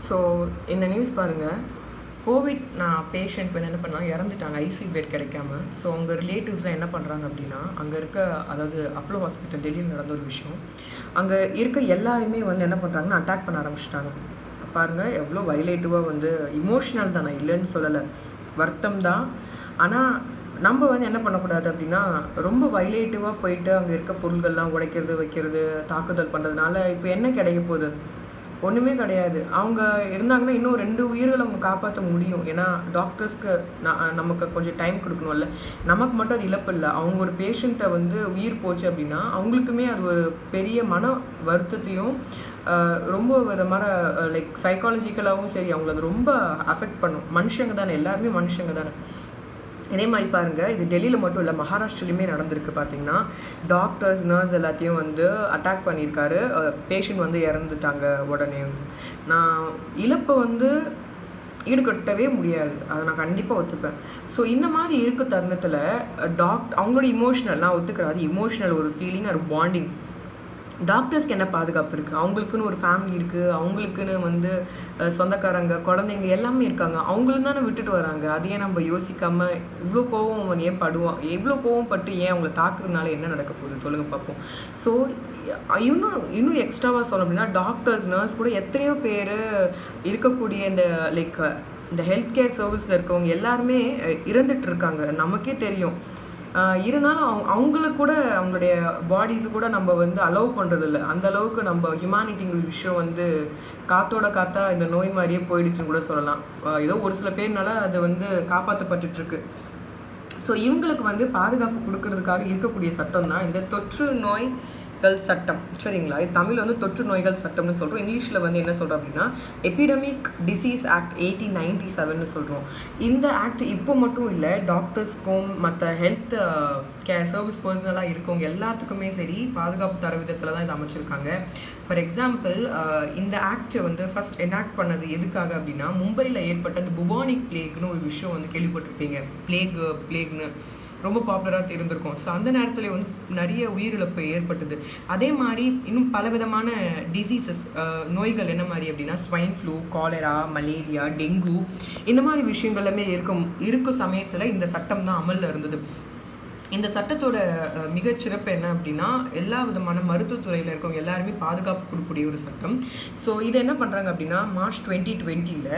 So இந்த news பாருங்கள். Covid patient வந்து என்ன பண்ணால் இறந்துட்டாங்க, ஐசியூ பெட் கிடைக்காம. ஸோ அவங்க ரிலேட்டிவ்ஸ்லாம் என்ன பண்ணுறாங்க அப்படின்னா, அங்கே இருக்க, அதாவது அப்போலோ ஹாஸ்பிட்டல் டெல்லியில் நடந்த ஒரு விஷயம், அங்கே இருக்க எல்லாருமே வந்து என்ன பண்ணுறாங்கன்னா அட்டாக் பண்ண ஆரம்பிச்சிட்டாங்க. பாருங்கள் எவ்வளோ வைலேட்டிவாக வந்து இமோஷ்னல் தான், நான் இல்லைன்னு சொல்லலை, வருத்தம் தான். ஆனால் நம்ம வந்து என்ன பண்ணக்கூடாது அப்படின்னா, ரொம்ப வைலேட்டிவாக போயிட்டு அங்கே இருக்க பொருள்கள்லாம் உடைக்கிறது வைக்கிறது தாக்குதல் பண்ணுறதுனால இப்போ என்ன கிடைக்க போகுது? ஒன்றுமே கிடையாது. அவங்க இருந்தாங்கன்னா இன்னும் 2 உயிர்களை அவங்க காப்பாற்ற முடியும். ஏன்னா டாக்டர்ஸ்க்கு நமக்கு கொஞ்சம் டைம் கொடுக்கணும்ல. நமக்கு மட்டும் அது இழப்பு இல்லை. அவங்க ஒரு பேஷண்ட்டை வந்து உயிர் போச்சு அப்படின்னா அவங்களுக்குமே அது ஒரு பெரிய மன வருத்தத்தையும் ரொம்ப விதமான லைக் சைக்காலஜிக்கலாகவும் சரி அவங்கள அது ரொம்ப அஃபெக்ட் பண்ணும். மனுஷங்க தானே, எல்லாருமே மனுஷங்க தானே. இதே மாதிரி பாருங்கள், இது டெல்லியில் மட்டும் இல்லை, மகாராஷ்டிராலையுமே நடந்திருக்கு. பார்த்தீங்கன்னா டாக்டர்ஸ் நர்ஸ் எல்லாத்தையும் வந்து அட்டாக் பண்ணியிருக்காரு. பேஷண்ட் வந்து இறந்துட்டாங்க. உடனே வந்து நான் இழப்பை வந்து ஈடுகட்டவே முடியாது, அதை நான் கண்டிப்பாக ஒத்துப்பேன். ஸோ இந்த மாதிரி இருக்க தருணத்தில் அவங்களோட இமோஷனல் நான் ஒத்துக்கிறேன். அது இமோஷனல் ஒரு ஃபீலிங், ஒரு பாண்டிங். டாக்டர்ஸ்க்கு என்ன பாதுகாப்பு இருக்குது? அவங்களுக்குன்னு ஒரு ஃபேமிலி இருக்குது, அவங்களுக்குன்னு வந்து சொந்தக்காரங்க குழந்தைங்க எல்லாமே இருக்காங்க. அவங்களும் தானே விட்டுட்டு வராங்க. அதையே நம்ம யோசிக்காமல் இவ்வளோ கோவம் ஏன் படுவோம்? எவ்வளோ கோவம் பட்டு ஏன் அவங்கள தாக்குறதுனால என்ன நடக்க போகுது சொல்லுங்கள் பார்ப்போம். ஸோ இன்னும் எக்ஸ்ட்ராவாக சொல்லணும் அப்படின்னா, டாக்டர்ஸ் நர்ஸ் கூட எத்தனையோ பேர் இருக்கக்கூடிய இந்த ஹெல்த் கேர் சர்வீஸில் இருக்கவங்க எல்லாருமே இறந்துட்டு இருக்காங்க, நமக்கே தெரியும். இருந்தாலும் அவங்களுக்கு கூட அவங்களுடைய பாடிஸு கூட நம்ம வந்து அலோவ் பண்ணுறதில்ல. அந்த அளவுக்கு நம்ம ஹியூமானிட்டிங்கிற விஷயம் வந்து காத்தோட காத்தா இந்த நோய் மாதிரியே போயிடுச்சுன்னு கூட சொல்லலாம். ஏதோ ஒரு சில பேர்னால அது வந்து காப்பாற்றப்பட்டுருக்கு. ஸோ இவங்களுக்கு வந்து பாதுகாப்பு கொடுக்கறதுக்காக இருக்கக்கூடிய சட்டம் தான் இந்த தொற்று நோய்கள் சட்டம், சரிங்களா? இது தமிழ் வந்து தொற்று நோய்கள் சட்டம்னு சொல்கிறோம். இங்கிலீஷில் வந்து என்ன சொல்கிறோம் அப்படின்னா எபிடமிக் டிசீஸ் ஆக்ட் 1897ன்னு சொல்கிறோம். இந்த ஆக்ட் இப்போ மட்டும் இல்லை, டாக்டர்ஸ்க்கும் மற்ற ஹெல்த் கேர் சர்வீஸ் பர்சனலாக இருக்கவங்க எல்லாத்துக்குமே சரி பாதுகாப்பு தர விதத்தில் தான் இது அமைச்சிருக்காங்க. ஃபார் எக்ஸாம்பிள், இந்த ஆக்ட் வந்து ஃபஸ்ட் எனாக்ட் பண்ணது எதுக்காக அப்படின்னா, மும்பையில் ஏற்பட்ட இந்த புபானிக் பிளேக்னு ஒரு விஷயம் வந்து கேள்விப்பட்டிருப்பீங்க. பிளேக்னு ரொம்ப பாப்புலராக இருந்திருக்கும். ஸோ அந்த நேரத்தில் வந்து நிறைய உயிரிழப்பு ஏற்பட்டது. அதே மாதிரி இன்னும் பலவிதமான டிசீசஸ், நோய்கள் என்ன மாதிரி அப்படின்னா swine flu, cholera, malaria, dengue, இந்த மாதிரி விஷயங்கள் எல்லாமே இருக்கும் சமயத்தில் இந்த சட்டம் தான் அமலில் இருந்தது. இந்த சட்டத்தோட மிகச்சிறப்பு என்ன அப்படின்னா, எல்லா விதமான மருத்துவத்துறையில் இருக்கவங்க எல்லாருமே பாதுகாப்பு கொடுக்கக்கூடிய ஒரு சட்டம். ஸோ இது என்ன பண்ணுறாங்க அப்படின்னா, மார்ச் 2020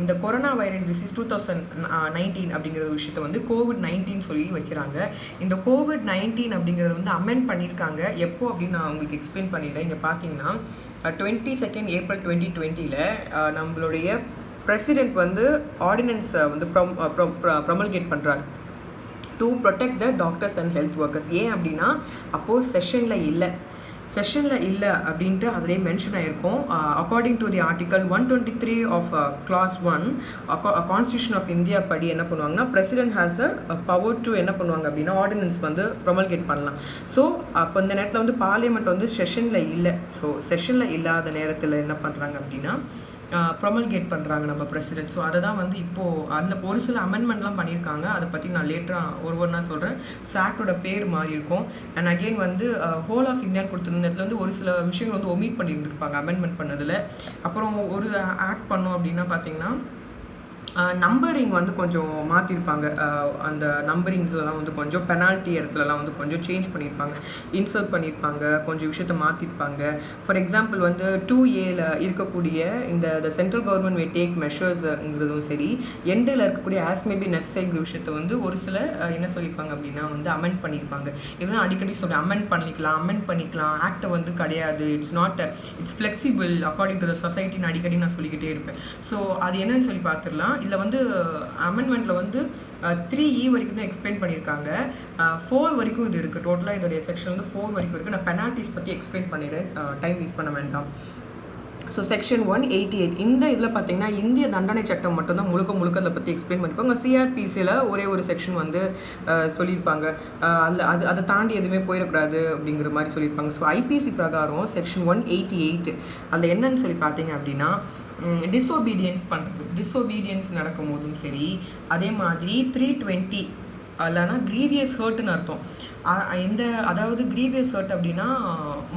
இந்த கொரோனா வைரஸ் டிசீஸ் 2019 அப்படிங்கிற விஷயத்தை வந்து COVID-19 சொல்லி வைக்கிறாங்க. இந்த COVID-19 அப்படிங்கிறத வந்து அமெண்ட் பண்ணியிருக்காங்க. எப்போ அப்படின்னு நான் உங்களுக்கு எக்ஸ்பிளைன் பண்ணிடுறேன். இங்கே பார்த்தீங்கன்னா 22 ஏப்ரல் 2020 நம்மளுடைய பிரசிடெண்ட் வந்து ஆர்டினன்ஸை வந்து ப்ரொமல்கேட் பண்ணுறாரு to protect the doctors and health workers. ஏன் அப்படின்னா அப்போது செஷனில் இல்லை அப்படின்ட்டு அதிலே மென்ஷன் ஆகிருக்கும். According to the article 123 of clause 1 constitution of India படி என்ன பண்ணுவாங்கன்னா, president has the power to என்ன பண்ணுவாங்க அப்படின்னா ஆர்டினன்ஸ் வந்து ப்ரொமல்கேட் பண்ணலாம். ஸோ அப்போ இந்த நேரத்தில் வந்து பார்லிமெண்ட் வந்து செஷனில் இல்லை. ஸோ செஷனில் இல்லாத நேரத்தில் என்ன பண்ணுறாங்க அப்படின்னா ப்ரொமல்கேட் பண்ணுறாங்க நம்ம பிரசிடென்ட். ஸோ அதை தான் வந்து இப்போது அதில் ஒரு சில அமெண்ட்மெண்ட்லாம் பண்ணியிருக்காங்க. அதை பற்றி நான் லேட்டராக ஒவ்வொன்றா சொல்கிறேன். ஸோ ஆக்டோட பேர் மாறி இருக்கும். அண்ட் அகெயின் வந்து ஹோல் ஆஃப் இந்தியான்னு கொடுத்துருந்த இடத்துல வந்து ஒரு சில விஷயங்கள் வந்து ஒமிட் பண்ணியிருந்துருப்பாங்க அமெண்ட்மெண்ட் பண்ணதில். அப்புறம் ஒரு ஆக்ட் பண்ணோம் அப்படின்னா பார்த்தீங்கன்னா நம்பரிங் வந்து கொஞ்சம் மாற்றிருப்பாங்க. அந்த நம்பரிங்ஸ்லாம் வந்து கொஞ்சம் பெனால்ட்டி இடத்துலலாம் வந்து கொஞ்சம் சேஞ்ச் பண்ணியிருப்பாங்க, இன்சர்ட் பண்ணியிருப்பாங்க, கொஞ்சம் விஷயத்த மாற்றிருப்பாங்க. ஃபார் எக்ஸாம்பிள் வந்து 2A இருக்கக்கூடிய இந்த சென்ட்ரல் கவர்மெண்ட் மே டேக் மெஷர்ஸுங்கிறதும் சரி, எண்டில் இருக்கக்கூடிய ஆஸ் மேபி நெசசரிங்கிற விஷயத்த வந்து ஒரு சில என்ன சொல்லியிருப்பாங்க அப்படின்னா வந்து அமெண்ட் பண்ணியிருப்பாங்க. இதெல்லாம் அடிக்கடி சொல்லி அமெண்ட் பண்ணிக்கலாம், ஆக்டை வந்து கிடையாது, it's flexible according to the சொசைட்டின்னு அடிக்கடி நான் சொல்லிக்கிட்டே இருப்பேன். ஸோ அது என்னன்னு சொல்லி பார்த்துடலாம். இதில் வந்து அமெண்ட்மெண்ட்டில் வந்து 3E வரைக்கும் தான் எக்ஸ்பிளைன் பண்ணியிருக்காங்க. 4 வரைக்கும் இது இருக்குது. டோட்டலாக இதோடைய செக்ஷன் வந்து 4 வரைக்கும் இருக்குது. நான் பெனால்ட்டிஸ் பற்றி எக்ஸ்பிளைன் பண்ணிடுறேன், டைம் வேஸ்ட் பண்ண வேண்டாம். ஸோ செக்ஷன் 188 இந்த இதில் பார்த்தீங்கன்னா இந்திய தண்டனை சட்டம் மட்டும்தான் முழுக்க அதை பற்றி எக்ஸ்பிளைன் பண்ணியிருப்பாங்க. சிஆர்பிசியில் ஒரே ஒரு செக்ஷன் வந்து சொல்லியிருப்பாங்க. அதை தாண்டி எதுவுமே போயிடக்கூடாது அப்படிங்கிற மாதிரி சொல்லியிருப்பாங்க. ஸோ ஐபிசி பிரகாரம் செக்ஷன் 188 அதில் என்னன்னு சொல்லி பார்த்தீங்க அப்படின்னா, டிஸ்ஒபீடியன்ஸ் நடக்கும் போதும் சரி, அதே மாதிரி 320 இல்லைனா க்ரீவியஸ் ஹர்ட்னு அர்த்தம். அதாவது க்ரீவியஸ் ஹர்ட் அப்படின்னா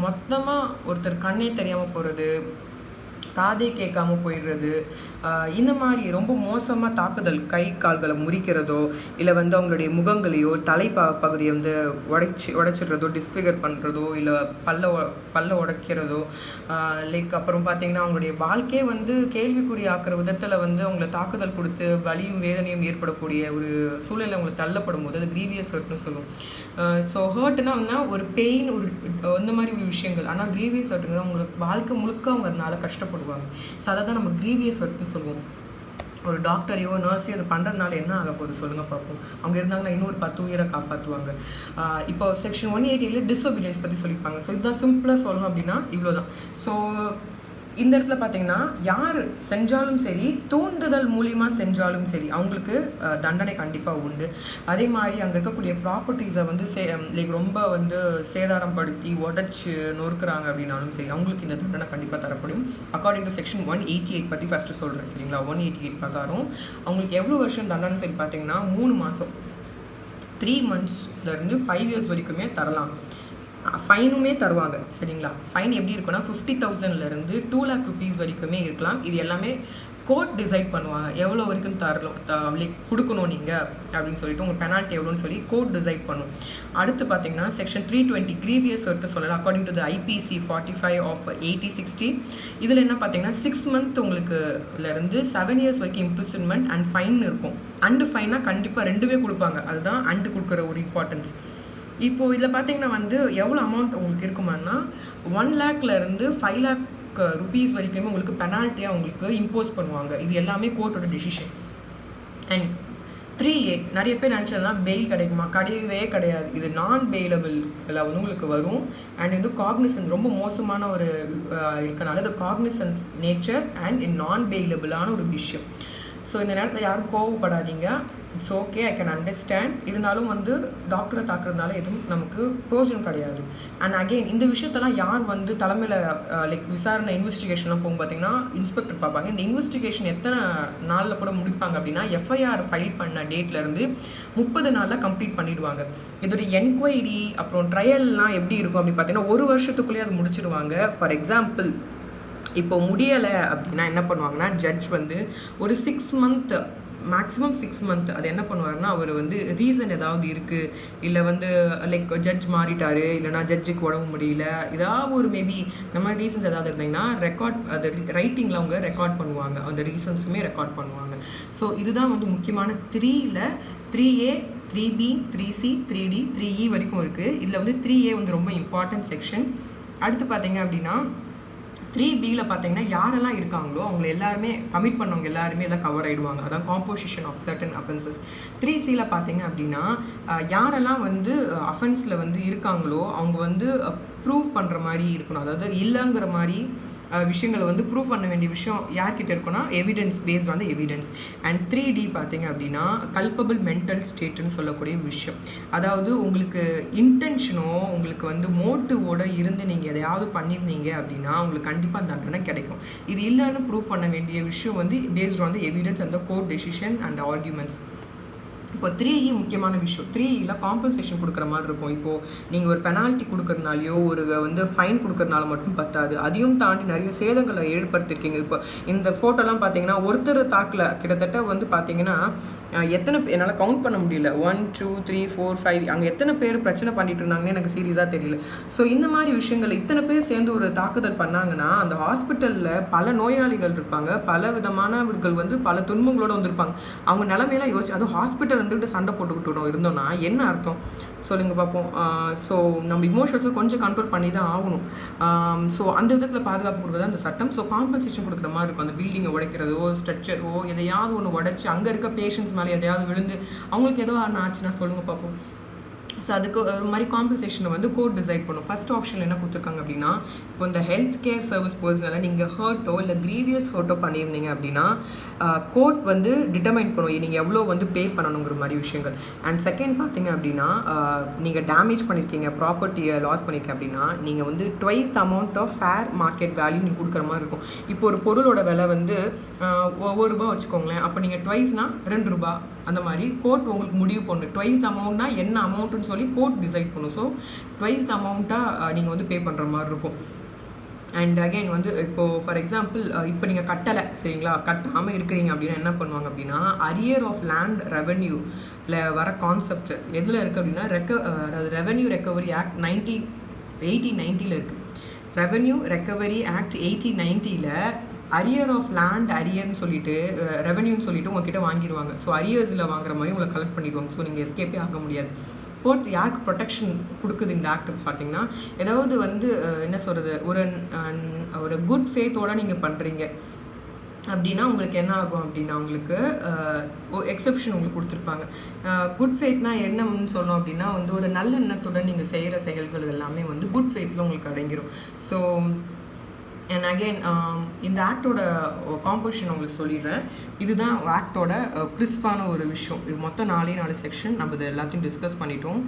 மொத்தமாக ஒருத்தர் கண்ணே தெரியாமல் போகிறது, காதே கேட்காம போயிடுறது, இந்த மாதிரி ரொம்ப மோசமாக தாக்குதல், கை கால்களை முறிக்கிறதோ இல்லை வந்து அவங்களுடைய முகங்களையோ பகுதியை வந்து உடைச்சிடுறதோ, டிஸ்ஃபிகர் பண்ணுறதோ, இல்லை பல்ல உடைக்கிறதோ, லைக் அப்புறம் பார்த்திங்கன்னா அவங்களுடைய வாழ்க்கையே வந்து கேள்விக்குறி ஆக்கிற விதத்தில் வந்து அவங்கள தாக்குதல் கொடுத்து வலியும் வேதனையும் ஏற்படக்கூடிய ஒரு சூழ்நிலை அவங்களுக்கு தள்ளப்படும் போது அது க்ரீவியஸ் ஹர்ட்னு சொல்லுவோம். ஸோ ஹர்ட்னா ஒரு பெயின், ஒரு இந்த மாதிரி ஒரு விஷயங்கள். ஆனால் க்ரீவியஸ் ஹர்ட்டுங்கிறது அவங்களுக்கு வாழ்க்கை முழுக்க அவங்க அதனால கஷ்டப்படுவாங்க. ஸோ அதை தான் நம்ம க்ரீவியஸ் ஹர்ட்னு சொல்லுவோம். ஒரு டாக்டரையோ நர்ஸையோ அதை பண்ணுறதுனால என்ன ஆக போகுது சொல்லுங்கள் பார்ப்போம். அவங்க இருந்தாங்கன்னா இன்னும் ஒரு 10 உயிரை காப்பாற்றுவாங்க. இப்போ செக்ஷன் 180 டிஸ்ஒபீடியன்ஸ் பற்றி சொல்லியிருப்பாங்க. ஸோ இதுதான் சிம்பிளாக சொல்லணும் அப்படின்னா இவ்வளோ தான். ஸோ இந்த இடத்துல பார்த்தீங்கன்னா யார் செஞ்சாலும் சரி, தூண்டுதல் மூலியமாக செஞ்சாலும் சரி, அவங்களுக்கு தண்டனை கண்டிப்பாக உண்டு. அதே மாதிரி அங்கே இருக்கக்கூடிய ப்ராப்பர்ட்டிஸை வந்து லைக் ரொம்ப வந்து சேதாரம் படுத்தி உடச்சி நொறுக்குறாங்க அப்படின்னாலும் சரி, அவங்களுக்கு இந்த தண்டனை கண்டிப்பாக தரப்படும். அக்கார்டிங் டு செக்ஷன் 188 பற்றி ஃபஸ்ட்டு சொல்கிறேன் சரிங்களா. 188 பிரகாரம் அவங்களுக்கு எவ்வளோ வருஷம் தண்டனை சொல்லி பார்த்தீங்கன்னா 3 மாதம் 3 monthsலேருந்து 5 years வரைக்குமே தரலாம். ஃபைனுமே தருவாங்க சரிங்களா. ஃபைன் எப்படி இருக்குன்னா 50,000லேருந்து 2 lakh rupees வரைக்குமே இருக்கலாம். இது எல்லாமே கோர்ட் டிசைட் பண்ணுவாங்க எவ்வளோ வரைக்கும் லைக் கொடுக்கணும் நீங்கள் அப்படின்னு சொல்லிட்டு உங்கள் பெனால்ட்டி எவ்வளோன்னு சொல்லி கோர்ட் டிசைட் பண்ணும். அடுத்து பார்த்தீங்கன்னா செக்ஷன் 320 க்ரீவியஸ் ஹர்ட் சொல்லலாம். According to the IPC 45 of 8060 இதில் என்ன பார்த்தீங்கன்னா 6 months உங்களுக்குலேருந்து 7 years வரைக்கும் இம்ப்ரிசன்மெண்ட் அண்ட் ஃபைன் இருக்கும். அண்டு ஃபைனாக கண்டிப்பாக ரெண்டுமே கொடுப்பாங்க. அதுதான் அண்டு கொடுக்குற ஒரு இம்பார்ட்டன்ஸ். இப்போது இதில் பார்த்தீங்கன்னா வந்து எவ்வளோ அமௌண்ட் உங்களுக்கு இருக்குமான்னா 1 lakhலேருந்து 5 lakh rupees வரைக்குமே உங்களுக்கு பெனால்ட்டியாக உங்களுக்கு இம்போஸ் பண்ணுவாங்க. இது எல்லாமே கோர்ட்டோட டிசிஷன். அண்ட் 3A நிறைய பேர் நினச்சதுனா பெயில் கிடைக்குமா? கிடையவே கிடையாது. இது நான் பெயிலபிளில் வந்து உங்களுக்கு வரும். அண்ட் இது காக்னிசன்ஸ் ரொம்ப மோசமான ஒரு இருக்கனால இது காக்னிசன்ஸ் நேச்சர் அண்ட் நான் பெயிலபிளான ஒரு விஷயம். ஸோ இந்த நேரத்தில் யாரும் கோவப்படாதீங்க. It's okay, I can understand. இருந்தாலும் வந்து டாக்டரை தாக்குறதுனால எதுவும் நமக்கு ப்ரோஜனம் கிடையாது. அண்ட் அகெயின் இந்த விஷயத்தெல்லாம் யார் வந்து தலைமையில் லைக் விசாரணை இன்வெஸ்டிகேஷன்லாம் போகும் பார்த்தீங்கன்னா இன்ஸ்பெக்டர் பார்ப்பாங்க. இந்த இன்வெஸ்டிகேஷன் எத்தனை நாளில் கூட முடிப்பாங்க அப்படின்னா FIR ஃபைல் பண்ண டேட்லேருந்து 30 நாளில் கம்ப்ளீட் பண்ணிடுவாங்க. இதோட என்கொயரி அப்புறம் ட்ரையல்லாம் எப்படி இருக்கும் அப்படின்னு பார்த்தீங்கன்னா 1 வருஷத்துக்குள்ளேயே அது முடிச்சிடுவாங்க. ஃபார் எக்ஸாம்பிள் இப்போ முடியலை அப்படின்னா என்ன பண்ணுவாங்கன்னா ஜட்ஜ் வந்து ஒரு 6 month மேக்ஸிமம் 6 month அது என்ன பண்ணுவாருன்னா அவர் வந்து ரீசன் ஏதாவது இருக்குது, இல்லை வந்து லைக் ஜட்ஜ் மாறிட்டாரு, இல்லைனா ஜட்ஜுக்கு உடம்பு முடியல, ஏதாவது ஒரு மேபி இந்த மாதிரி ரீசன்ஸ் ஏதாவது இருந்தீங்கன்னா அது ரைட்டிங்கில் அவங்க ரெக்கார்ட் பண்ணுவாங்க. அந்த ரீசன்ஸுமே ரெக்கார்ட் பண்ணுவாங்க. ஸோ இதுதான் வந்து முக்கியமான 3ல் 3A 3B 3C 3D 3E வரைக்கும் இருக்குது. இதில் வந்து 3A வந்து ரொம்ப இம்பார்ட்டன்ட் செக்ஷன். அடுத்து பார்த்தீங்க அப்படின்னா 3Bயில் பார்த்தீங்கன்னா யாரெல்லாம் இருக்காங்களோ அவங்க எல்லாருமே கமிட் பண்ணவங்க எல்லாருமே எல்லாம் கவர் ஆகிடுவாங்க. அதான் காம்போசிஷன் ஆஃப் சர்டன் அஃபென்சஸ். 3Cயில் பார்த்தீங்க அப்படின்னா யாரெல்லாம் வந்து அஃபென்ஸில் வந்து இருக்காங்களோ அவங்க வந்து ப்ரூவ் பண்ணுற மாதிரி இருக்கணும். அதாவது இல்லைங்கிற மாதிரி விஷயங்களை வந்து ப்ரூவ் பண்ண வேண்டிய விஷயம் யார்கிட்ட இருக்குன்னா evidence, based on the evidence. And 3D பார்த்தீங்க அப்படின்னா கல்பபிள் மென்டல் ஸ்டேட்டுன்னு சொல்லக்கூடிய விஷயம். அதாவது உங்களுக்கு இன்டென்ஷனோ உங்களுக்கு வந்து மோட்டிவோட இருந்து நீங்கள் எதையாவது பண்ணியிருந்தீங்க அப்படின்னா உங்களுக்கு கண்டிப்பாக தண்டனை கிடைக்கும். இது இல்லைன்னு ப்ரூவ் பண்ண வேண்டிய விஷயம் வந்து based on the evidence and the court decision and arguments. இப்போ 3E முக்கியமான விஷயம். 3Eயில் காம்பன்சேஷன் கொடுக்குற மாதிரி இருக்கும். இப்போது நீங்கள் ஒரு பெனால்ட்டி கொடுக்குறதுனாலையோ ஒரு வந்து ஃபைன் கொடுக்குறதுனால மட்டும் பத்தாது, அதையும் தாண்டி நிறைய சேதங்களை ஏற்படுத்திருக்கீங்க. இப்போ இந்த ஃபோட்டோலாம் பார்த்தீங்கன்னா ஒருத்தர் தாக்கல, கிட்டத்தட்ட வந்து பார்த்தீங்கன்னா எத்தனை என்னால் கவுண்ட் பண்ண முடியல, 1 2 3 4 5 அங்கே எத்தனை பேர் பிரச்சனை பண்ணிட்டு இருந்தாங்கன்னு எனக்கு சீரியஸாக தெரியல. ஸோ இந்த மாதிரி விஷயங்கள் இத்தனை பேர் சேர்ந்து ஒரு தாக்குதல் பண்ணாங்கன்னா அந்த ஹாஸ்பிட்டலில் பல நோயாளிகள் இருப்பாங்க, பல விதமானவர்கள் வந்து பல துன்பங்களோடு வந்திருப்பாங்க. அவங்க நிலைமையெல்லாம் யோசிச்சு, அதுவும் ஹாஸ்பிட்டல் வந்துட்டு சண்டை போட்டுக்கிட்டு இருந்தோம்னா என்ன அர்த்தம் சொல்லுங்க பார்ப்போம். ஸோ நம்ம இமோஷன்ஸை கொஞ்சம் கண்ட்ரோல் பண்ணி தான் ஆகணும். ஸோ அந்த விதத்தில் பாதுகாப்பு கொடுக்குறது அந்த சட்டம். ஸோ காம்பன்சேஷன் கொடுக்குற மாதிரி இருக்கும். அந்த பில்டிங்கை உடைக்கிறதோ ஸ்ட்ரக்சரோ எதையாவது ஒன்று உடைச்சி அங்கே இருக்க பேஷண்ட்ஸ் மேலே எதையாவது விழுந்து அவங்களுக்கு ஏதோ ஆச்சுன்னா சொல்லுங்கள் பார்ப்போம். ஸோ அதுக்கு ஒரு மாதிரி காம்பன்சேஷனை வந்து கோர்ட் டிசைட் பண்ணும். ஃபர்ஸ்ட் ஆப்ஷனில் என்ன கொடுத்துருக்காங்க அப்படின்னா இப்போ இந்த ஹெல்த் கேர் சர்வீஸ் பர்சனலாக நீங்கள் ஹர்ட்டோ இல்லை க்ரீவியஸ் ஹர்ட்டோ பண்ணியிருந்தீங்க அப்படின்னா கோர்ட் வந்து டிட்டர்மைன் பண்ணுவோம் நீங்கள் எவ்வளோ வந்து பே பண்ணணுங்கிற மாதிரி விஷயங்கள். அண்ட் செகண்ட் பார்த்தீங்க அப்படின்னா நீங்கள் டேமேஜ் பண்ணியிருக்கீங்க, ப்ராப்பர்ட்டியை லாஸ் பண்ணியிருக்கீங்க அப்படின்னா நீங்கள் வந்து twice the amount of fair market value நீங்கள் கொடுக்குற மாதிரி இருக்கும். இப்போ ஒரு பொருளோட விலை வந்து ₹1 வச்சுக்கோங்களேன், அப்போ நீங்கள் ட்வைஸ்னால் ₹2 அந்த மாதிரி கோர்ட் உங்களுக்கு முடிவு பண்ணும். ட்வைஸ் அமௌண்ட்னா என்ன அமௌண்ட்டுன்னு சொல்லி கோர்ட் டிசைட் பண்ணும். ஸோ ட்வைஸ் த அமௌண்ட்டாக நீங்கள் வந்து பே பண்ணுற மாதிரி இருக்கும். அண்ட் அகெயின் வந்து இப்போது ஃபார் எக்ஸாம்பிள் இப்போ நீங்கள் கட்டலை சரிங்களா, கட்டாமல் இருக்கிறீங்க அப்படின்னா என்ன பண்ணுவாங்க அப்படின்னா, அரியர் ஆஃப் லேண்ட் ரெவென்யூவில் வர கான்செப்ட் எதில் இருக்குது அப்படின்னா அதாவது ரெவென்யூ ரெக்கவரி ஆக்ட் 1890 இருக்குது. Revenue recovery act 1890 arrear of land அரியர்னு சொல்லிட்டு ரெவென்யூன்னு சொல்லிட்டு உங்ககிட்ட வாங்கிடுவாங்க. ஸோ அரியர்ஸில் வாங்குற மாதிரி உங்களை கலெக்ட் பண்ணிடுவாங்க. ஸோ நீங்கள் எஸ்கேப்பே ஆக முடியாது. ஃபோர்த், யாருக்கு ப்ரொடெக்ஷன் கொடுக்குது இந்த ஆக்ட் பார்த்தீங்கன்னா, ஏதாவது வந்து என்ன சொல்கிறது, ஒரு குட் ஃபேத்தோடு நீங்கள் பண்ணுறீங்க அப்படின்னா உங்களுக்கு என்ன ஆகும் அப்படின்னா, உங்களுக்கு எக்ஸப்ஷன் உங்களுக்கு கொடுத்துருப்பாங்க. குட் ஃபேத்னா என்னன்னு சொன்னோம் அப்படின்னா வந்து ஒரு நல்ல எண்ணத்துடன் நீங்கள் செய்கிற செயல்கள் எல்லாமே வந்து குட் ஃபேத்தில் உங்களுக்கு அடங்கிடும். ஸோ அண்ட் அகெயின் இந்த ஆக்டோட காம்போசிஷன் உங்களுக்கு சொல்லிடுறேன். இதுதான் ஆக்டோட கிறிஸ்பான ஒரு விஷயம். இது மொத்தம் 4 செக்ஷன். நம்ம இது எல்லாத்தையும் டிஸ்கஸ் பண்ணிட்டோம்.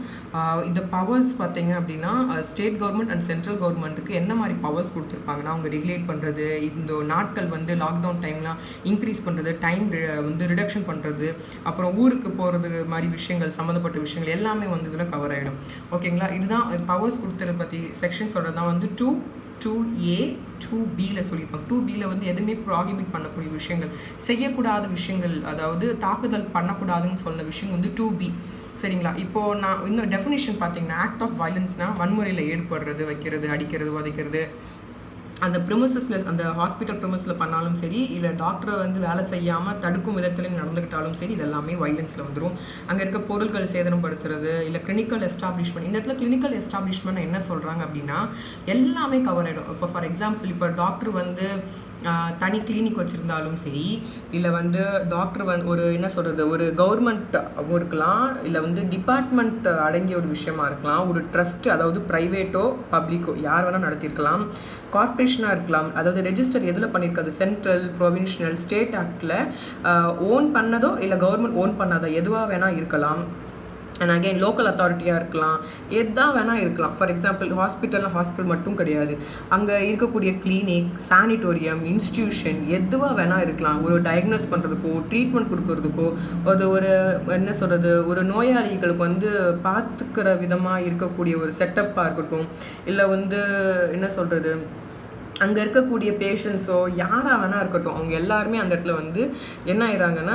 இந்த பவர்ஸ் பார்த்தீங்க அப்படின்னா, ஸ்டேட் கவர்மெண்ட் அண்ட் சென்ட்ரல் கவர்மெண்ட்டுக்கு என்ன மாதிரி பவர்ஸ் கொடுத்துருப்பாங்கன்னா, அவங்க ரெகுலேட் பண்ணுறது, இந்த நாட்கள் வந்து லாக்டவுன் டைம்லாம் இன்க்ரீஸ் பண்ணுறது, டைம் வந்து ரிடக்ஷன் பண்ணுறது, அப்புறம் ஊருக்கு போகிறது மாதிரி விஷயங்கள், சம்மந்தப்பட்ட விஷயங்கள் எல்லாமே வந்து இதில் கவர் ஆகிடும். ஓகேங்களா, இதுதான் பவர்ஸ் கொடுத்துறத பற்றி செக்ஷன் சொல்கிறது தான் வந்து 2A 2Bயில் சொல்லியிருப்பாங்க. 2Bயில் வந்து எதுவுமே ப்ராஹிபிட் பண்ணக்கூடிய விஷயங்கள், செய்யக்கூடாத விஷயங்கள், அதாவது தாக்குதல் பண்ணக்கூடாதுன்னு சொன்ன விஷயம் வந்து 2B சரிங்களா. இப்போது நான் இன்னும் டெஃபினிஷன் பார்த்தீங்கன்னா, ஆக்ட் ஆஃப் வயலன்ஸ்னால் வன்முறையில் ஈடுபடுறது, வைக்கிறது, அடிக்கிறது, உதைக்கிறது, அந்த ப்ரிமிசஸில் அந்த ஹாஸ்பிட்டல் ப்ரிமிஸில் பண்ணாலும் சரி, இல்லை டாக்டரை வந்து வேலை செய்யாமல் தடுக்கும் விதத்தில் நடந்துக்கிட்டாலும் சரி, இதெல்லாமே வைலன்ஸில் வந்துடும். அங்கே இருக்க பொருட்கள் சேதனப்படுத்துறது, இல்லை கிளினிக்கல் எஸ்டாப்ளிஷ்மெண்ட். இந்த இடத்துல கிளினிக்கல் எஸ்டாப்ளிஷ்மெண்ட் என்ன சொல்கிறாங்க அப்படின்னா, எல்லாமே கவர் ஆகிடும். இப்போ ஃபார் எக்ஸாம்பிள், இப்போ டாக்டர் வந்து தனி கிளினிக் வச்சுருந்தாலும் சரி, இல்லை வந்து டாக்டர் வந்து ஒரு என்ன சொல்கிறது, ஒரு கவர்மெண்ட் இருக்கலாம், இல்லை வந்து டிபார்ட்மெண்ட் அடங்கிய ஒரு விஷயமா இருக்கலாம், ஒரு ட்ரஸ்ட், அதாவது ப்ரைவேட்டோ பப்ளிக்கோ யார் வேணால் நடத்தியிருக்கலாம், கார்பரேஷனாக இருக்கலாம். அதாவது ரெஜிஸ்டர் எதில் பண்ணியிருக்காது, சென்ட்ரல், ப்ரொவின்ஷனல், ஸ்டேட் ஆக்டில் ஓன் பண்ணதோ இல்லை கவர்மெண்ட் ஓன் பண்ணாதோ எதுவாக வேணால் இருக்கலாம். அண்ட் அகெயின் லோக்கல் அத்தாரிட்டியாக இருக்கலாம், எதாக வேணால் இருக்கலாம். ஃபார் எக்ஸாம்பிள், ஹாஸ்பிட்டல் மட்டும் கிடையாது, அங்கே இருக்கக்கூடிய கிளினிக், சானிட்டோரியம், இன்ஸ்டிடியூஷன் எதுவாக வேணால் இருக்கலாம். ஒரு டயக்னோஸ் பண்ணுறதுக்கோ, ட்ரீட்மெண்ட் கொடுக்கறதுக்கோ, ஒரு என்ன சொல்கிறது, ஒரு நோயாளிகளுக்கு வந்து பார்த்துக்கிற விதமாக இருக்கக்கூடிய ஒரு செட்டப்பாக இருக்கட்டும், இல்லை வந்து என்ன சொல்கிறது, அங்கே இருக்கக்கூடிய பேஷண்ட்ஸோ யாராக வேணா இருக்கட்டும், அவங்க எல்லாருமே அந்த இடத்துல வந்து என்ன ஆயிடுறாங்கன்னா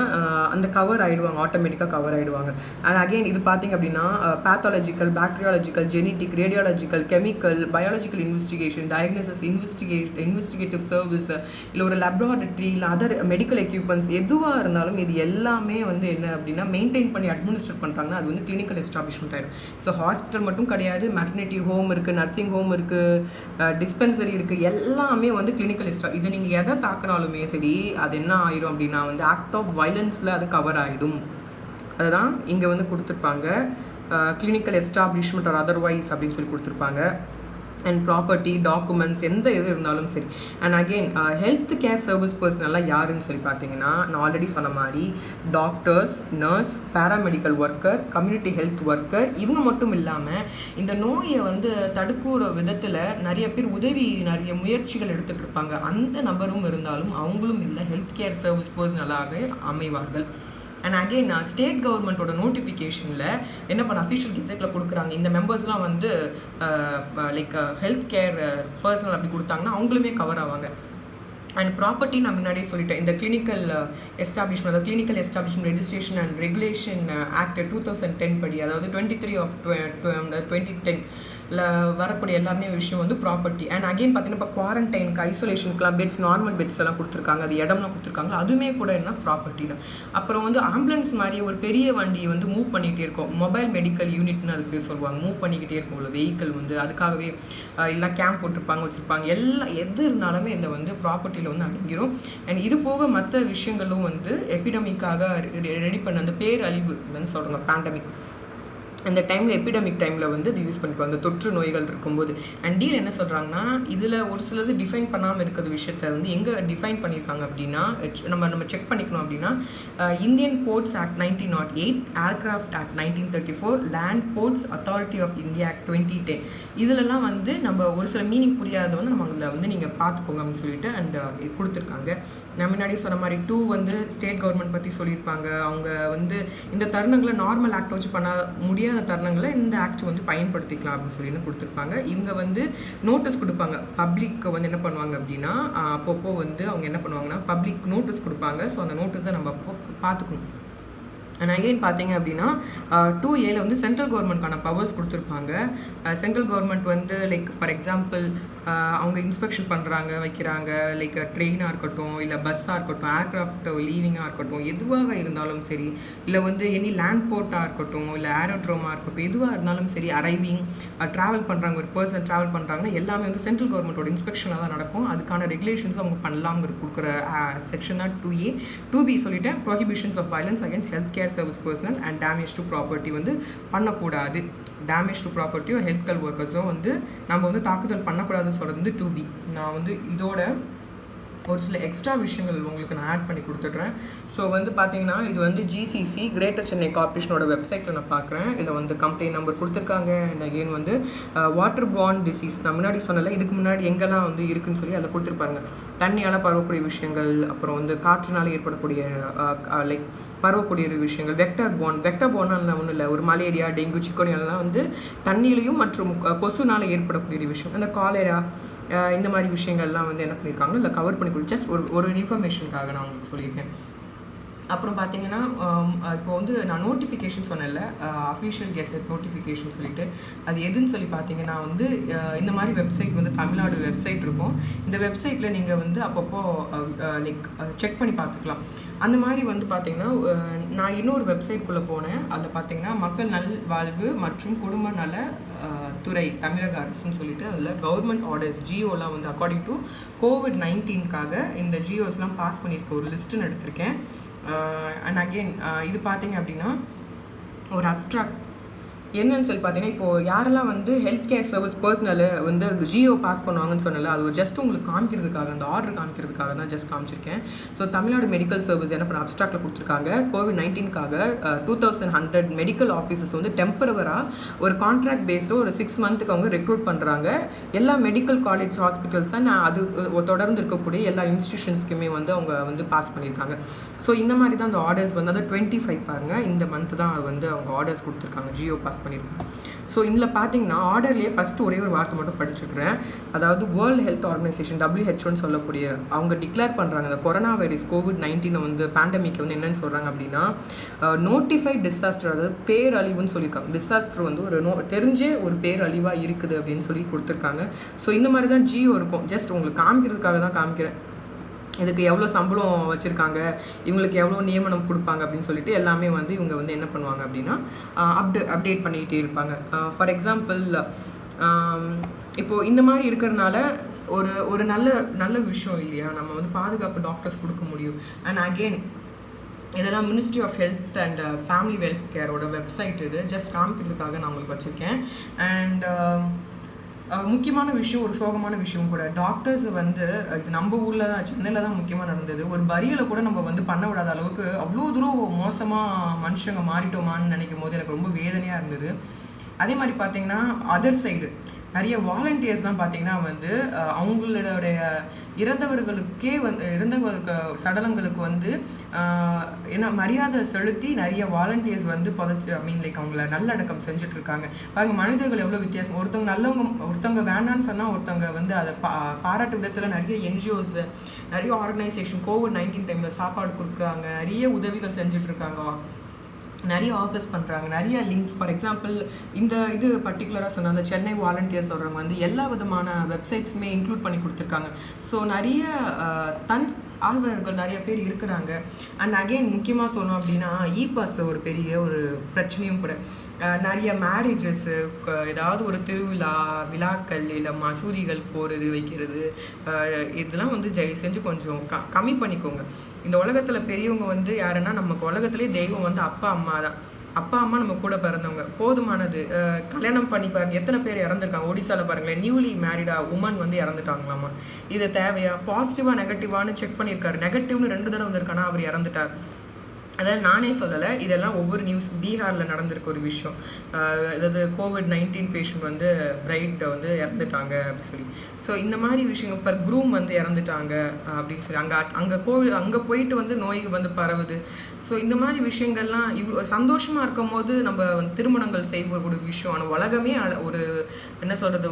அந்த கவர் ஆகிடுவாங்க, ஆட்டோமேட்டிக்காக கவர் ஆகிடுவாங்க. அண்ட் அகெயின் இது பார்த்திங்க அப்படின்னா, pathological, bacteriological, genetic, radiological, chemical, biological investigation, diagnosis, investigative service, இல்லை ஒரு லெப்ராட்டரி, இல்லை அதர் மெடிக்கல் எக்யூப்மெண்ட்ஸ் எதுவாக இருந்தாலும் இது எல்லாமே வந்து என்ன அப்படின்னா மெயின்டைன் பண்ணி அட்மினிஸ்ட்ரேட் பண்ணுறாங்கன்னா அது வந்து கிளினிக்கல் எஸ்டாப்ளிஷ்மெண்ட் ஆகிடும். ஸோ ஹாஸ்பிட்டல் மட்டும் கிடையாது, மெட்டர்னிட்டி ஹோம் இருக்குது, நர்சிங் ஹோம் இருக்குது, டிஸ்பென்சரி இருக்குது, எல்லாமே வந்து கிளினிக்கல் இதை நீங்கள் எதை தாக்கினாலுமே சரி, அது என்ன ஆயிடும் அப்படின்னா வந்து ஆக்ட் ஆஃப் வயலன்ஸில் அது கவர் ஆகிடும். அதுதான் இங்கே வந்து கொடுத்துருப்பாங்க, கிளினிக்கல் எஸ்டாப்ளிஷ்மெண்ட் ஆர் அதர்வைஸ் அப்படின்னு சொல்லி கொடுத்துருப்பாங்க. அண்ட் ப்ராப்பர்ட்டி, டாக்குமெண்ட்ஸ் எந்த இது இருந்தாலும் சரி. And again health care service பர்சனெல்லாம் யாருன்னு சொல்லி பார்த்தீங்கன்னா, நான் ஆல்ரெடி சொன்ன மாதிரி doctors, nurse, paramedical worker, community health worker, இவங்க மட்டும் இல்லாமல் இந்த நோயை வந்து தடுக்கிற விதத்தில் நிறைய பேர் நிறைய முயற்சிகள் எடுத்துகிட்டு இருப்பாங்க. அந்த நபரும் இருந்தாலும் அவங்களும் இல்லை ஹெல்த் கேர் சர்வீஸ் பர்சனலாக அமைவார்கள். அண்ட் அகெயின் ஸ்டேட் கவர்மெண்ட்டோட நோட்டிஃபிகேஷனில் என்ன பண்ண அஃபிஷியல் கெசெட்டில் கொடுக்குறாங்க, இந்த மெம்பர்ஸ்லாம் வந்து லைக் ஹெல்த் கேர் பர்சனல் அப்படி கொடுத்தாங்கன்னா அவங்களுமே கவர் ஆவாங்க. அண்ட் ப்ராப்பர்ட்டி நான் முன்னாடியே சொல்லிட்டேன், இந்த clinical establishment registration and regulation act 2010 படி, அதாவது 23 of 2010 வரக்கூடிய எல்லாமே விஷயம் வந்து ப்ராப்பர்ட்டி. அண்ட் அகெயின் பார்த்தீங்கன்னா, இப்போ குவாரண்டைனுக்கு, ஐசோலேஷனுக்குலாம் பெட்ஸ், நார்மல் பெட்ஸ் எல்லாம் கொடுத்துருக்காங்க, அது இடம்லாம் கொடுத்துருக்காங்க, அதுவுமே கூட என்ன ப்ராப்பர்ட்டி தான். அப்புறம் வந்து ஆம்புலன்ஸ் மாதிரி ஒரு பெரிய வண்டி வந்து மூவ் பண்ணிகிட்டே இருக்கும், மொபைல் மெடிக்கல் யூனிட்னு அதுக்கு பேர் சொல்லுவாங்க, மூவ் பண்ணிக்கிட்டே இருக்கும் உள்ள வெஹிக்கிள் வந்து, அதுக்காகவே எல்லாம் கேம்ப் போட்டிருப்பாங்க, வச்சுருப்பாங்க, எல்லாம் எது இருந்தாலுமே இதில் வந்து ப்ராப்பர்ட்டியில் வந்து அடங்கிடும். அண்ட் இது போக மற்ற விஷயங்களும் வந்து எபிடமிக்காக ரெடி பண்ண அந்த பேரழிவு சொல்கிறாங்க, பேண்டமிக், அந்த டைமில் எபிடமிக் டைமில் வந்து இது யூஸ் பண்ணிப்பாங்க, அந்த தொற்று நோய்கள் இருக்கும்போது. அண்ட் டீல் என்ன சொல்கிறாங்கன்னா, இதில் ஒரு சிலது டிஃபைன் பண்ணாமல் இருக்கிற விஷயத்த வந்து எங்கே டிஃபைன் பண்ணியிருக்காங்க அப்படின்னா, நம்ம செக் பண்ணிக்கணும் அப்படின்னா, Indian ports act 1908, aircraft act 1934, land ports authority of India act 2010, இதிலெல்லாம் வந்து நம்ம ஒரு சில மீனிங் புரியாத வந்து நம்ம அதில் வந்து நீங்கள் பார்த்துக்கோங்க அப்படின்னு சொல்லிட்டு அண்ட் கொடுத்துருக்காங்க. நான் முன்னாடி சொன்ன மாதிரி 2 வந்து ஸ்டேட் கவர்மெண்ட் பற்றி சொல்லியிருப்பாங்க, அவங்க வந்து இந்த தருணங்களை நார்மல் ஆக்ட் வச்சு பண்ண முடியாது முடியாத தருணங்களை இந்த ஆக்ட் வந்து பயன்படுத்திக்கலாம் அப்படின்னு சொல்லி கொடுத்துருப்பாங்க. இவங்க வந்து நோட்டீஸ் கொடுப்பாங்க. பப்ளிக் வந்து என்ன பண்ணுவாங்க அப்படின்னா அப்பப்போ வந்து அவங்க என்ன பண்ணுவாங்கன்னா பப்ளிக் நோட்டீஸ் கொடுப்பாங்க. ஸோ அந்த நோட்டீஸை நம்ம அப்போ பார்த்துக்கணும். அண்ட் அகெயின் பார்த்தீங்க அப்படின்னா 2A வந்து சென்ட்ரல் கவர்மெண்ட்கான பவர்ஸ் கொடுத்துருப்பாங்க. சென்ட்ரல் கவர்மெண்ட் வந்து லைக் ஃபார் எக்ஸாம்பிள் அவங்க இன்ஸ்பெக்ஷன் பண்ணுறாங்க வைக்கிறாங்க, லைக் ட்ரெயினாக இருக்கட்டும், இல்லை பஸ்ஸாக இருக்கட்டும், ஏர்க்ராஃப்ட் லீவிங்காக இருக்கட்டும், எதுவாக இருந்தாலும் சரி, இல்லை வந்து எனி லேண்ட் போர்ட்டாக இருக்கட்டும், இல்லை ஏரோட்ரோமாக இருக்கட்டும், எதுவாக இருந்தாலும் சரி, அரைவிங் ட்ராவல் பண்ணுறாங்க, ஒரு பர்சன் ட்ராவல் பண்ணுறாங்கன்னா எல்லாமே வந்து சென்ட்ரல் கவர்மெண்ட்டோட இன்ஸ்பெக்ஷனாக தான் நடக்கும். அதுக்கான ரெகுலேஷன்ஸ் அவங்க பண்ணலாம்ங்கிற கொடுக்குற செக்ஷன் தான் 2A. 2B சொல்லிட்டேன், prohibitions of violence against health care service personnel and damage to property வந்து பண்ணக்கூடாது. டேமேஜ் டு ப்ராப்பர்ட்டியோ ஹெல்த் கேர் ஒர்க்கர்ஸோ வந்து நம்ம வந்து தாக்குதல் பண்ணக்கூடாதுன்னு சொல்கிறது வந்து 2B. நான் வந்து இதோட ஒரு சில எக்ஸ்ட்ரா விஷயங்கள் உங்களுக்கு நான் ஆட் பண்ணி கொடுத்துட்றேன். ஸோ வந்து பார்த்தீங்கன்னா இது வந்து GCC கிரேட்டர் சென்னை கார்பரேஷனோட வெப்சைட்டில் நான் பார்க்குறேன். இதை வந்து கம்ப்ளைண்ட் நம்பர் கொடுத்துருக்காங்க. அண்ட் அகெயின் வந்து வாட்டர் பார்ன் டிசீஸ் நான் முன்னாடி சொன்னல, இதுக்கு முன்னாடி எங்கெல்லாம் வந்து இருக்குன்னு சொல்லி அதில் கொடுத்துருப்பாங்க. தண்ணியால் பரவக்கூடிய விஷயங்கள், அப்புறம் வந்து காற்றுனால ஏற்படக்கூடிய லைக் பரவக்கூடிய விஷயங்கள், வெக்டர் பார்னால் ஒன்றும் இல்லை, ஒரு மலேரியா, டெங்கு, சிக்கோனியாலாம் வந்து தண்ணியிலையும் மற்றும் கொசுனால் ஏற்படக்கூடிய விஷயம். அந்த காலேரா இந்த மாதிரி விஷயங்கள்லாம் வந்து என்ன பண்ணியிருக்காங்க இல்லை கவர் பண்ணி கொடுத்து ஜஸ்ட் ஒரு இன்ஃபர்மேஷனுக்காக நான் உங்களுக்கு சொல்லியிருக்கேன். அப்புறம் பார்த்தீங்கன்னா இப்போ வந்து நான் நோட்டிஃபிகேஷன் சொன்னேன்ல, அஃபிஷியல் கெசட் நோட்டிஃபிகேஷன் சொல்லிட்டு அது எதுன்னு சொல்லி பார்த்தீங்கன்னா வந்து இந்த மாதிரி வெப்சைட் வந்து தமிழ்நாடு வெப்சைட் இருக்கும். இந்த வெப்சைட்டில் நீங்கள் வந்து அப்பப்போ லைக் செக் பண்ணி பார்த்துக்கலாம். அந்த மாதிரி வந்து பார்த்தீங்கன்னா நான் இன்னொரு வெப்சைட்குள்ளே போனேன். அதில் பார்த்தீங்கன்னா மக்கள் நல்வாழ்வு மற்றும் குடும்ப நல துறை தமிழக அரசுன்னு சொல்லிட்டு அதில் கவர்மெண்ட் ஆர்டர்ஸ் ஜியோலாம் வந்து அக்கார்டிங் டு COVID-19க்காக இந்த ஜியோஸ்லாம் பாஸ் பண்ணியிருக்க ஒரு லிஸ்ட்டுன்னு எடுத்திருக்கேன். அண்ட் அகெயின் இது பார்த்தீங்க அப்படின்னா ஒரு அப்ஸ்ட்ராக்ட் என்னன்னு சொல்லி பார்த்தீங்கன்னா இப்போது யாரெல்லாம் வந்து ஹெல்த் கேர் சர்வீஸ் பர்சனல் வந்து ஜியோ பாஸ் பண்ணுவாங்கன்னு சொன்னல, அது ஒரு ஜஸ்ட் உங்களுக்கு காமிக்கிறதுக்காக, அந்த ஆர்டர் காமிக்கிறதுக்காக தான் ஜஸ்ட் காமிச்சிருக்கேன். ஸோ தமிழ்நாடு மெடிக்கல் சர்வீஸ் என்ன பண்ண அப்ஸ்ட்ராக்டில் கொடுத்துருக்காங்க. COVID-19க்காக 2100 மெடிக்கல் ஆஃபீஸர்ஸ் வந்து டெம்பரவராக ஒரு கான்ட்ராக்ட் பேஸில் ஒரு 6 மந்த்துக்கு அவங்க ரெக்ரூட் பண்ணுறாங்க. எல்லா மெடிக்கல் காலேஜ் ஹாஸ்பிட்டல்ஸ் தான் அது தொடர்ந்து இருக்கக்கூடிய எல்லா இன்ஸ்டியூஷன்ஸ்க்குமே வந்து அவங்க வந்து பாஸ் பண்ணியிருக்காங்க. ஸோ இந்த மாதிரி தான் அந்த ஆர்டர்ஸ் வந்து அது 25 பாருங்கள், இந்த மந்த்து தான் வந்து அவங்க ஆர்டர்ஸ் கொடுத்துருக்காங்க, ஜியோ பாஸ் பண்ணியிருக்காங்க. ஸோ இதில் பார்த்தீங்கன்னா ஆர்டர்லேயே ஃபஸ்ட்டு ஒரே ஒரு வார்த்தை மட்டும் படிச்சுக்கிறேன். அதாவது வேர்ல்டு ஹெல்த் ஆர்கனைசேஷன் WHO சொல்லக்கூடிய அவங்க டிக்ளேர் பண்ணுறாங்க இந்த கொரோனா வைரஸ் COVID-19 வந்து பேண்டமிக் வந்து என்னென்னு சொல்கிறாங்க அப்படின்னா நோட்டிஃபைட் டிசாஸ்டர், அதாவது பேரழிவுன்னு சொல்லியிருக்காங்க. டிசாஸ்டர் வந்து ஒரு தெரிஞ்சே ஒரு பேரழிவாக இருக்குது அப்படின்னு சொல்லி கொடுத்துருக்காங்க. ஸோ இந்த மாதிரி தான் ஜியோ இருக்கும். ஜஸ்ட் உங்களுக்கு காமிக்கிறதுக்காக தான் காமிக்கிறேன். இதுக்கு எவ்வளோ சம்பளம் வச்சுருக்காங்க, இவங்களுக்கு எவ்வளோ நியமனம் கொடுப்பாங்க அப்படின்னு சொல்லிட்டு எல்லாமே வந்து இவங்க வந்து என்ன பண்ணுவாங்க அப்படின்னா அப்டேட் பண்ணிக்கிட்டே இருப்பாங்க. ஃபார் எக்ஸாம்பிள் இப்போது இந்த மாதிரி இருக்கிறதுனால ஒரு நல்ல விஷயம் இல்லையா, நம்ம வந்து பாதுகாப்பு டாக்டர்ஸ் கொடுக்க முடியும். அண்ட் அகெயின் இதெல்லாம் ministry of health and family வெல்ஃபேரோட வெப்சைட், இது ஜஸ்ட் காமிக்கிறதுக்காக நான் உங்களுக்கு வச்சுருக்கேன். அண்ட் முக்கியமான விஷயம், ஒரு சோகமான விஷயம் கூட, டாக்டர்ஸ் வந்து இது நம்ம ஊரில் தான், சென்னையில் தான் முக்கியமாக நடந்தது. ஒரு பரியலை கூட நம்ம வந்து பண்ண விடாத அளவுக்கு அவ்வளோ தூரம் மோசமாக மனுஷங்க மாறிட்டோமான்னு நினைக்கும் போது எனக்கு ரொம்ப வேதனையாக இருந்தது. அதே மாதிரி பார்த்தீங்கன்னா அதர் சைடு நிறைய வாலண்டியர்ஸ்லாம் பார்த்தீங்கன்னா வந்து அவங்களுடைய இறந்தவர்களுக்கே இறந்தவர்களுக்கு சடலங்களுக்கு வந்து என்ன மரியாதை செலுத்தி நிறைய வாலண்டியர்ஸ் வந்து லைக் அவங்கள நல்லடக்கம் செஞ்சுட்ருக்காங்க. பாருங்க மனிதர்கள் எவ்வளோ வித்தியாசம். ஒருத்தவங்க நல்லவங்க, ஒருத்தவங்க வேண்டான்னு சொன்னால் ஒருத்தவங்க வந்து அதை பாராட்டு விதத்தில் நிறைய NGOs, நிறைய ஆர்கனைசேஷன் COVID-19 டைமில் சாப்பாடு கொடுக்குறாங்க, நிறைய உதவிகள் செஞ்சிட்ருக்காங்க, நிறைய ஆஃபர்ஸ் பண்ணுறாங்க, நிறைய லிங்க்ஸ். ஃபார் எக்ஸாம்பிள் இது பர்டிகுலராக சொன்ன அந்த சென்னை வாலண்டியர்ஸ் சொல்கிறவங்க வந்து எல்லா விதமான வெப்சைட்ஸுமே இன்க்ளூட் பண்ணி கொடுத்துருக்காங்க. ஸோ நிறைய ஆழ்வர்கள் நிறைய பேர் இருக்கிறாங்க. அண்ட் அகெயின் முக்கியமாக சொல்லணும் அப்படின்னா பாஸ் ஒரு பெரிய ஒரு பிரச்சனையும் கூட. நிறைய மேரேஜஸ்ஸு, ஏதாவது ஒரு திருவிழா விழாக்கள் இல்லை மசூதிகள் போகிறது வைக்கிறது, இதெல்லாம் வந்து செஞ்சு கொஞ்சம் கம்மி பண்ணிக்கோங்க. இந்த உலகத்தில் பெரியவங்க வந்து யாருன்னா நமக்கு உலகத்துலேயே தெய்வம் வந்து அப்பா அம்மா தான். அப்பா அம்மா நம்ம கூட பிறந்தவங்க போதுமானது. கல்யாணம் பண்ணி பாருங்க எத்தனை பேர் இறந்துருக்காங்க. ஒடிசாவில் பாருங்களேன், நியூலி மேரிடா உமன் வந்து இறந்துட்டாங்களாமா. இது தேவையா? பாசிட்டிவாக நெகட்டிவானு செக் பண்ணியிருக்காரு. நெகட்டிவ்னு 2 தடவை வந்திருக்கானா அவர் இறந்துட்டார். அதாவது நானே சொல்லலை, இதெல்லாம் ஒவ்வொரு நியூஸ் பீகாரில் நடந்திருக்க ஒரு விஷயம். அதாவது COVID-19 பேஷண்ட் வந்து பிரைட் வந்து இறந்துட்டாங்க அப்படின்னு சொல்லி. ஸோ இந்த மாதிரி விஷயங்கள் பர் க்ரூம் வந்து இறந்துட்டாங்க அப்படின்னு சொல்லி அங்கே போயிட்டு வந்து நோய் வந்து பரவுது. ஸோ இந்த மாதிரி விஷயங்கள்லாம் இவ்வளோ சந்தோஷமாக இருக்கும் போது நம்ம வந்து திருமணங்கள் செய்யக்கூடிய விஷயம். ஆனால் உலகமே ஒரு என்ன சொல்கிறது,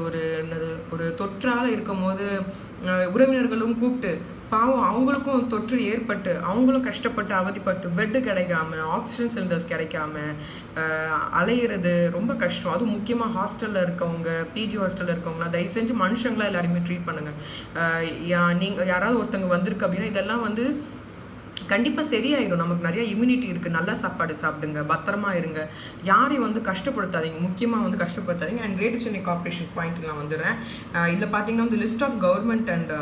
ஒரு தொற்றால் இருக்கும் போது உறவினர்களும் கூப்பிட்டு பாவம் அவங்களுக்கும் தொற்று ஏற்பட்டு அவங்களும் கஷ்டப்பட்டு அவதிப்பட்டு பெட்டு கிடைக்காம ஆக்சிஜன் சிலிண்டர்ஸ் கிடைக்காம அலையிறது ரொம்ப கஷ்டம். அதுவும் முக்கியமாக ஹாஸ்டலில் இருக்கவங்க, பிஜி ஹாஸ்டலில் இருக்கவங்களாம் தயவு செஞ்சு மனுஷங்களாம் எல்லாருமே ட்ரீட் பண்ணுங்கள். நீங்கள் யாராவது ஒருத்தவங்க வந்திருக்கு அப்படின்னா இதெல்லாம் வந்து கண்டிப்பாக சரியாயிடும். நமக்கு நிறைய இம்யூனிட்டி இருக்குது. நல்ல சாப்பாடு சாப்பிடுங்க, பத்திரமா இருங்க, யாரையும் வந்து கஷ்டப்படுத்தாதீங்க, முக்கியமாக வந்து கஷ்டப்படுத்தாதீங்க. And greater Chennai corporation point நான் வந்துடுறேன். இதில் பார்த்தீங்கன்னா வந்து list of government and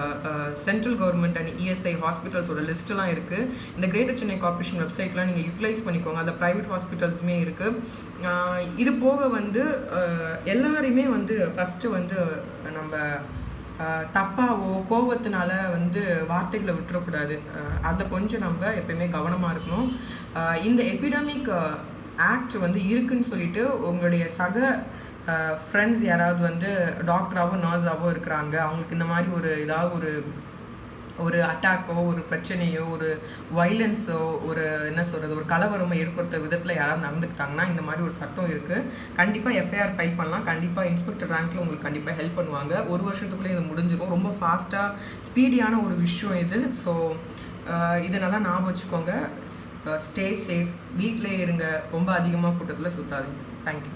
central government and ESI ஹாஸ்பிட்டல்ஸோட லிஸ்ட்லாம் இருக்குது. இந்த கிரேட்டர் சென்னை கார்ப்பரேஷன் வெப்சைட்லாம் நீங்கள் யூட்டிலைஸ் பண்ணிக்கோங்க. அதில் ப்ரைவேட் ஹாஸ்பிட்டல்ஸுமே இருக்குது. இது போக வந்து எல்லாரையுமே வந்து ஃபஸ்ட்டு வந்து நம்ம தப்பாவோ கோபத்தினால வந்து வார்த்தைகளை விட்டுறக்கூடாது. அதில் கொஞ்சம் நம்ம எப்பயுமே கவனமாக இருக்கணும். இந்த எபிடமிக் ஆக்ட் வந்து இருக்குன்னு சொல்லிட்டு உங்களுடைய சக ஃப்ரெண்ட்ஸ் யாராவது வந்து டாக்டராகவோ நர்ஸாகவோ இருக்கிறாங்க, அவங்களுக்கு இந்த மாதிரி ஏதாவது ஒரு அட்டாக்கோ ஒரு பிரச்சனையோ ஒரு வைலன்ஸோ என்ன சொல்கிறது ஒரு கலவரமோ ஏற்படுத்த விதத்தில் யாராவது நடந்துக்கிட்டாங்கன்னா இந்த மாதிரி ஒரு சட்டம் இருக்குது. கண்டிப்பாக எஃப்ஐஆர் ஃபைல் பண்ணலாம். கண்டிப்பாக இன்ஸ்பெக்டர் ரேங்க்கில் உங்களுக்கு கண்டிப்பாக ஹெல்ப் பண்ணுவாங்க. ஒரு வருஷத்துக்குள்ளே இது முடிஞ்சிடும். ரொம்ப ஃபாஸ்ட்டாக ஸ்பீடியான ஒரு விஷயம் இது. ஸோ இதை நல்லா ஞாபகம் வச்சுக்கோங்க. ஸ்டே சேஃப், வீட்டிலே இருங்க, ரொம்ப அதிகமாக கூட்டத்தில் சுற்றாதீங்க. தேங்க்யூ.